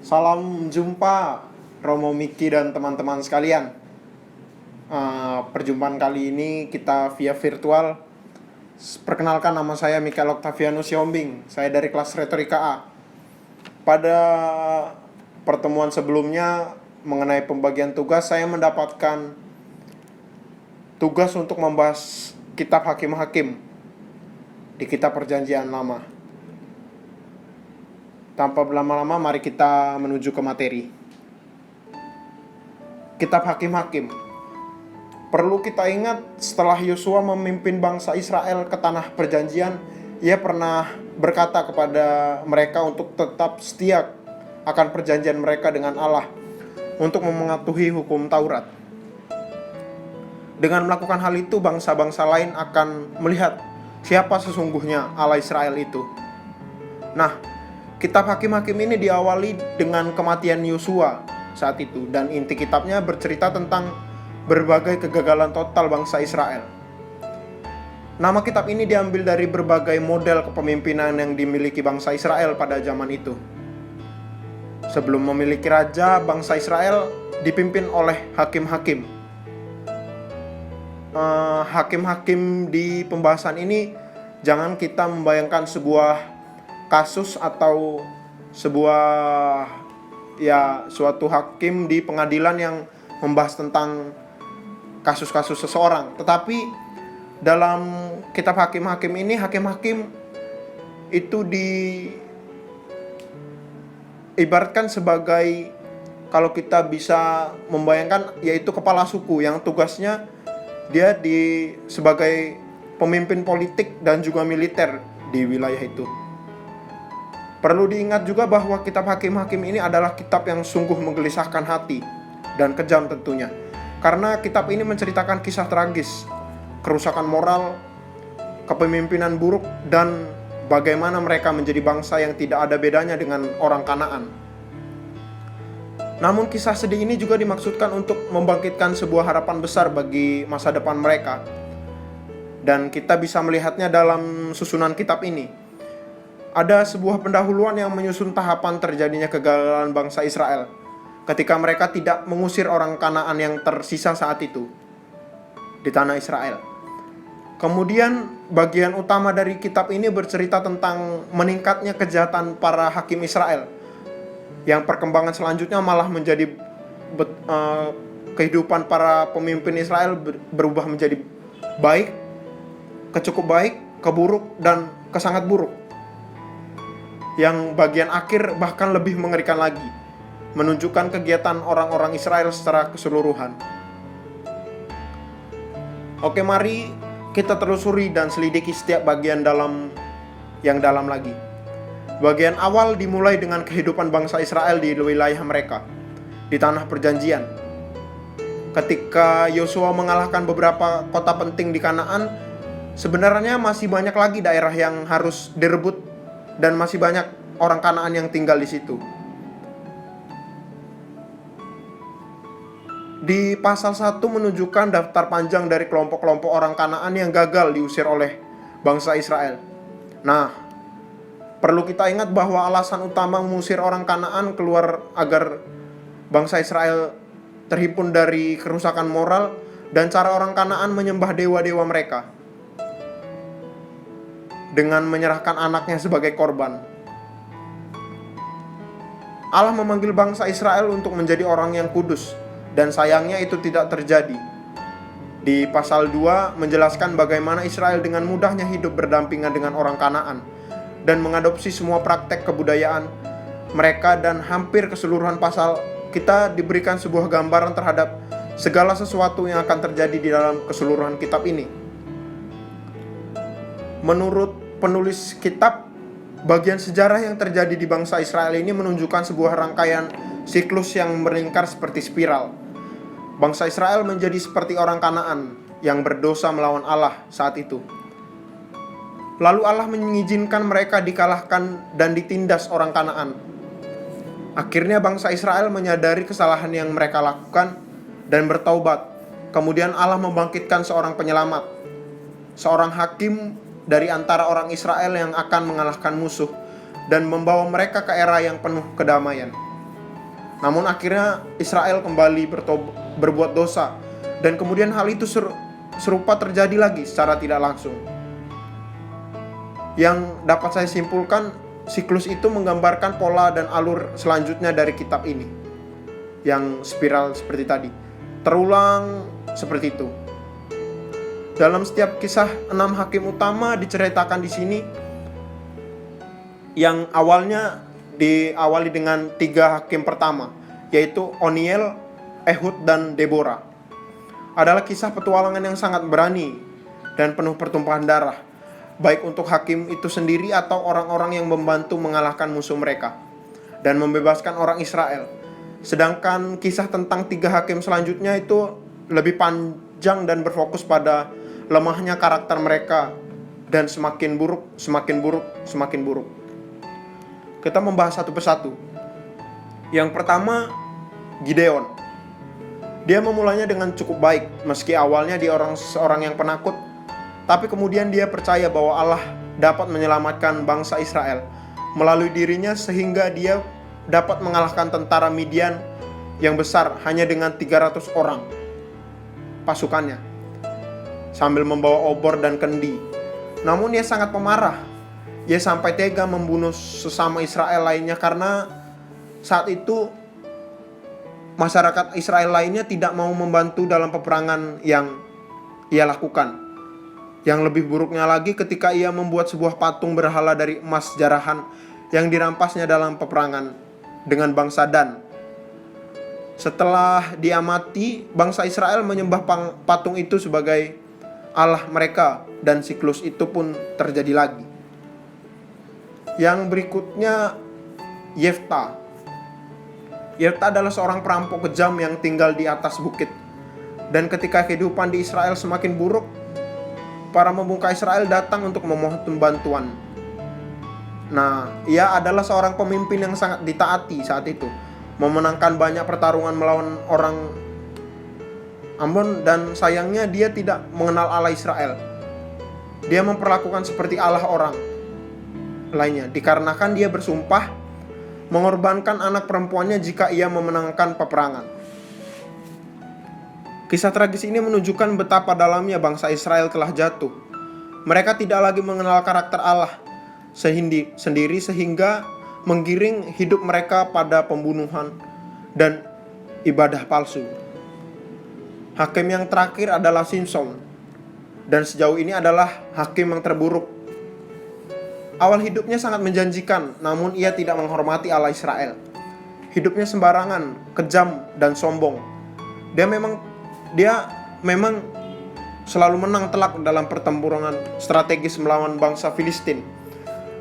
Salam jumpa Romo Miki dan teman-teman sekalian. Perjumpaan kali ini kita via virtual. Perkenalkan, nama saya Mikael Octavianus Siombing. Saya dari kelas Retorika A. Pada pertemuan sebelumnya mengenai pembagian tugas, saya mendapatkan tugas untuk membahas kitab Hakim-Hakim di kitab Perjanjian Lama. Tanpa berlama-lama, mari kita menuju ke materi. Kitab Hakim-Hakim. Perlu kita ingat, setelah Yosua memimpin bangsa Israel ke tanah perjanjian, ia pernah berkata kepada mereka untuk tetap setia akan perjanjian mereka dengan Allah, untuk mematuhi hukum Taurat. Dengan melakukan hal itu, bangsa-bangsa lain akan melihat siapa sesungguhnya Allah Israel itu. Nah, kitab Hakim-Hakim ini diawali dengan kematian Yosua saat itu, dan inti kitabnya bercerita tentang berbagai kegagalan total bangsa Israel. Nama kitab ini diambil dari berbagai model kepemimpinan yang dimiliki bangsa Israel pada zaman itu. Sebelum memiliki raja, bangsa Israel dipimpin oleh hakim-hakim. Hakim-hakim di pembahasan ini, jangan kita membayangkan sebuah kasus atau suatu hakim di pengadilan yang membahas tentang kasus-kasus seseorang. Tetapi dalam kitab Hakim-Hakim ini, hakim-hakim itu diibaratkan sebagai, kalau kita bisa membayangkan, yaitu kepala suku yang tugasnya dia sebagai pemimpin politik dan juga militer di wilayah itu. Perlu diingat juga bahwa kitab Hakim-Hakim ini adalah kitab yang sungguh menggelisahkan hati dan kejam tentunya. Karena kitab ini menceritakan kisah tragis, kerusakan moral, kepemimpinan buruk, dan bagaimana mereka menjadi bangsa yang tidak ada bedanya dengan orang Kanaan. Namun kisah sedih ini juga dimaksudkan untuk membangkitkan sebuah harapan besar bagi masa depan mereka. Dan kita bisa melihatnya dalam susunan kitab ini. Ada sebuah pendahuluan yang menyusun tahapan terjadinya kegagalan bangsa Israel ketika mereka tidak mengusir orang Kanaan yang tersisa saat itu di tanah Israel. Kemudian bagian utama dari kitab ini bercerita tentang meningkatnya kejahatan para hakim Israel, yang perkembangan selanjutnya malah menjadi kehidupan para pemimpin Israel berubah menjadi baik, kecukup baik, keburuk, dan kesangat buruk. Yang bagian akhir bahkan lebih mengerikan lagi, menunjukkan kegiatan orang-orang Israel secara keseluruhan. Oke, mari kita telusuri dan selidiki setiap bagian yang dalam lagi. Bagian awal dimulai dengan kehidupan bangsa Israel di wilayah mereka, di tanah perjanjian. Ketika Yosua mengalahkan beberapa kota penting di Kanaan, sebenarnya masih banyak lagi daerah yang harus direbut dan masih banyak orang Kanaan yang tinggal di situ. Di pasal 1 menunjukkan daftar panjang dari kelompok-kelompok orang Kanaan yang gagal diusir oleh bangsa Israel. Nah, perlu kita ingat bahwa alasan utama mengusir orang Kanaan keluar agar bangsa Israel terhimpun dari kerusakan moral dan cara orang Kanaan menyembah dewa-dewa mereka dengan menyerahkan anaknya sebagai korban. Allah memanggil bangsa Israel untuk menjadi orang yang kudus, dan sayangnya itu tidak terjadi. Di pasal 2 menjelaskan bagaimana Israel dengan mudahnya hidup berdampingan dengan orang Kanaan dan mengadopsi semua praktek kebudayaan mereka, dan hampir keseluruhan pasal kita diberikan sebuah gambaran terhadap segala sesuatu yang akan terjadi di dalam keseluruhan kitab ini. Menurut penulis kitab, bagian sejarah yang terjadi di bangsa Israel ini menunjukkan sebuah rangkaian siklus yang melingkar seperti spiral. Bangsa Israel menjadi seperti orang Kanaan yang berdosa melawan Allah saat itu. Lalu Allah mengizinkan mereka dikalahkan dan ditindas orang Kanaan. Akhirnya bangsa Israel menyadari kesalahan yang mereka lakukan dan bertaubat. Kemudian Allah membangkitkan seorang penyelamat, seorang hakim dari antara orang Israel yang akan mengalahkan musuh dan membawa mereka ke era yang penuh kedamaian. Namun akhirnya Israel kembali berbuat dosa, dan kemudian hal itu serupa terjadi lagi secara tidak langsung. Yang dapat saya simpulkan, siklus itu menggambarkan pola dan alur selanjutnya dari kitab ini, yang spiral seperti tadi, terulang seperti itu. Dalam setiap kisah 6 hakim utama diceritakan di sini, yang awalnya diawali dengan 3 hakim pertama, yaitu Oniel, Ehud, dan Deborah. Adalah kisah petualangan yang sangat berani dan penuh pertumpahan darah, baik untuk hakim itu sendiri atau orang-orang yang membantu mengalahkan musuh mereka dan membebaskan orang Israel. Sedangkan kisah tentang 3 hakim selanjutnya itu lebih panjang dan berfokus pada lemahnya karakter mereka dan semakin buruk. Kita membahas satu persatu. Yang pertama, Gideon. Dia memulainya dengan cukup baik, meski awalnya dia seorang yang penakut, tapi kemudian dia percaya bahwa Allah dapat menyelamatkan bangsa Israel melalui dirinya, sehingga dia dapat mengalahkan tentara Midian yang besar hanya dengan 300 orang pasukannya, sambil membawa obor dan kendi. Namun ia sangat pemarah. Ia sampai tega membunuh sesama Israel lainnya karena saat itu masyarakat Israel lainnya tidak mau membantu dalam peperangan yang ia lakukan. Yang lebih buruknya lagi, ketika ia membuat sebuah patung berhala dari emas jarahan yang dirampasnya dalam peperangan dengan bangsa Dan. Setelah diamati, bangsa Israel menyembah patung itu sebagai Allah mereka, dan siklus itu pun terjadi lagi. Yang berikutnya, Yefta. Yefta adalah seorang perampok kejam yang tinggal di atas bukit. Dan ketika kehidupan di Israel semakin buruk, para pemuka Israel datang untuk memohon bantuan. Nah, ia adalah seorang pemimpin yang sangat ditaati saat itu, memenangkan banyak pertarungan melawan orang Ammon, dan sayangnya dia tidak mengenal Allah Israel. Dia memperlakukan seperti Allah orang lainnya, dikarenakan dia bersumpah mengorbankan anak perempuannya jika ia memenangkan peperangan. Kisah tragis ini menunjukkan betapa dalamnya bangsa Israel telah jatuh. Mereka tidak lagi mengenal karakter Allah sendiri, sehingga menggiring hidup mereka pada pembunuhan dan ibadah palsu. Hakim yang terakhir adalah Simson, dan sejauh ini adalah hakim yang terburuk. Awal hidupnya sangat menjanjikan, namun ia tidak menghormati Allah Israel. Hidupnya sembarangan, kejam, dan sombong. Dia memang selalu menang telak dalam pertempuran strategis melawan bangsa Filistin,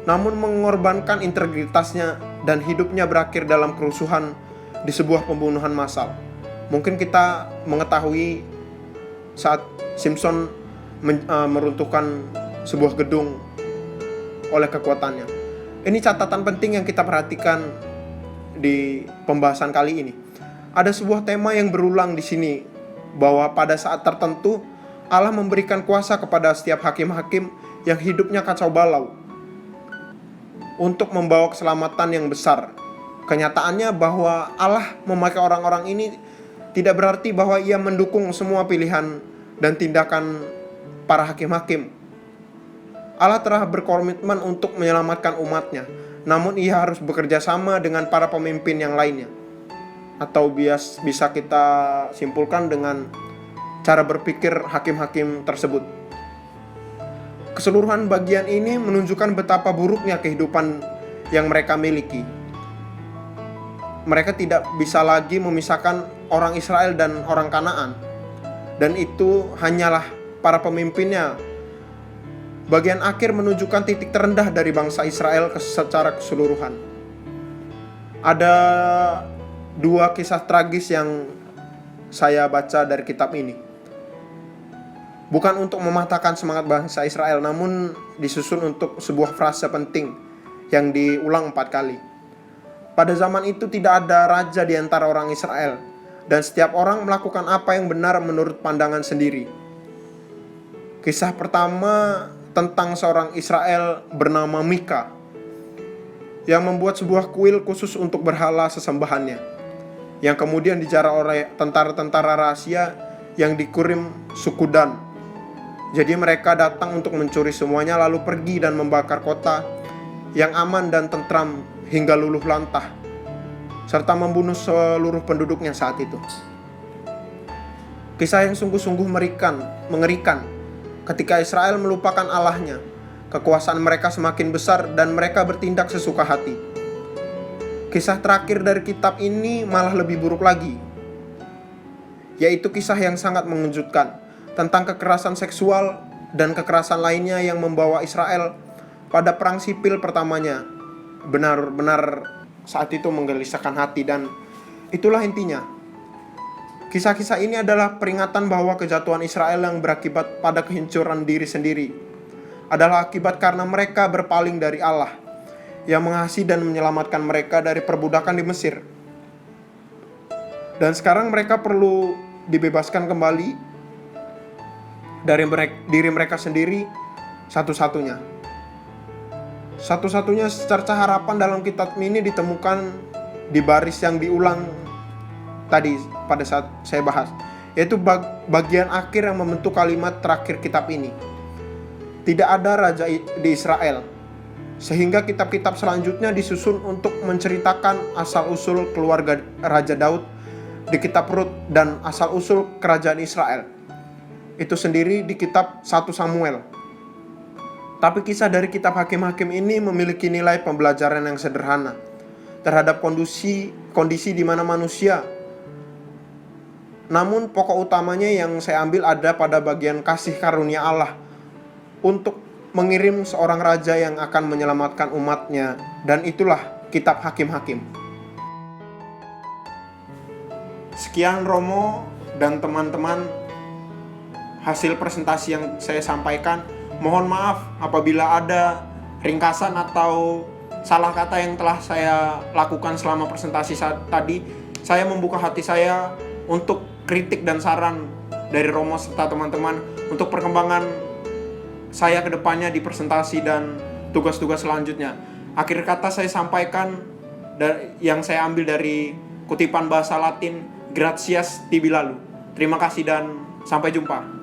namun mengorbankan integritasnya dan hidupnya berakhir dalam kerusuhan di sebuah pembunuhan massal. Mungkin kita mengetahui saat Simson meruntuhkan sebuah gedung oleh kekuatannya. Ini catatan penting yang kita perhatikan di pembahasan kali ini. Ada sebuah tema yang berulang di sini, bahwa pada saat tertentu Allah memberikan kuasa kepada setiap hakim-hakim yang hidupnya kacau balau untuk membawa keselamatan yang besar. Kenyataannya bahwa Allah memakai orang-orang ini tidak berarti bahwa ia mendukung semua pilihan dan tindakan para hakim-hakim. Allah telah berkomitmen untuk menyelamatkan umatnya, namun ia harus bekerja sama dengan para pemimpin yang lainnya. Atau bisa kita simpulkan dengan cara berpikir hakim-hakim tersebut. Keseluruhan bagian ini menunjukkan betapa buruknya kehidupan yang mereka miliki. Mereka tidak bisa lagi memisahkan orang Israel dan orang Kanaan, dan itu hanyalah para pemimpinnya. Bagian akhir menunjukkan titik terendah dari bangsa Israel secara keseluruhan. Ada 2 kisah tragis yang saya baca dari kitab ini. Bukan untuk mematahkan semangat bangsa Israel, namun disusun untuk sebuah frase penting yang diulang 4 kali. Pada zaman itu tidak ada raja di antara orang Israel, dan setiap orang melakukan apa yang benar menurut pandangan sendiri. Kisah pertama tentang seorang Israel bernama Mika yang membuat sebuah kuil khusus untuk berhala sesembahannya. yang kemudian dijarah oleh tentara-tentara rahasia yang dikirim suku Dan. Jadi mereka datang untuk mencuri semuanya lalu pergi dan membakar kota yang aman dan tentram hingga luluh lantah, serta membunuh seluruh penduduknya saat itu. Kisah yang sungguh-sungguh mengerikan ketika Israel melupakan Allahnya. Kekuasaan mereka semakin besar dan mereka bertindak sesuka hati. Kisah terakhir dari kitab ini malah lebih buruk lagi, yaitu kisah yang sangat mengejutkan tentang kekerasan seksual dan kekerasan lainnya yang membawa Israel pada perang sipil pertamanya. Benar-benar saat itu menggelisahkan hati, dan itulah intinya. Kisah-kisah ini adalah peringatan bahwa kejatuhan Israel yang berakibat pada kehancuran diri sendiri adalah akibat karena mereka berpaling dari Allah yang mengasihi dan menyelamatkan mereka dari perbudakan di Mesir. Dan sekarang mereka perlu dibebaskan kembali dari diri mereka sendiri satu-satunya. Satu-satunya secerca harapan dalam kitab ini ditemukan di baris yang diulang tadi pada saat saya bahas, yaitu bagian akhir yang membentuk kalimat terakhir kitab ini. Tidak ada raja di Israel, sehingga kitab-kitab selanjutnya disusun untuk menceritakan asal-usul keluarga Raja Daud di kitab Rut dan asal-usul kerajaan Israel itu sendiri di kitab 1 Samuel. Tapi kisah dari kitab Hakim-Hakim ini memiliki nilai pembelajaran yang sederhana terhadap kondisi di mana manusia. Namun pokok utamanya yang saya ambil ada pada bagian kasih karunia Allah untuk mengirim seorang raja yang akan menyelamatkan umatnya, dan itulah kitab Hakim-Hakim. Sekian Romo dan teman-teman hasil presentasi yang saya sampaikan. Mohon maaf apabila ada ringkasan atau salah kata yang telah saya lakukan selama presentasi tadi. Saya membuka hati saya untuk kritik dan saran dari Romo serta teman-teman untuk perkembangan saya ke depannya di presentasi dan tugas-tugas selanjutnya. Akhir kata saya sampaikan yang saya ambil dari kutipan bahasa Latin, gratias tibi lalu. Terima kasih dan sampai jumpa.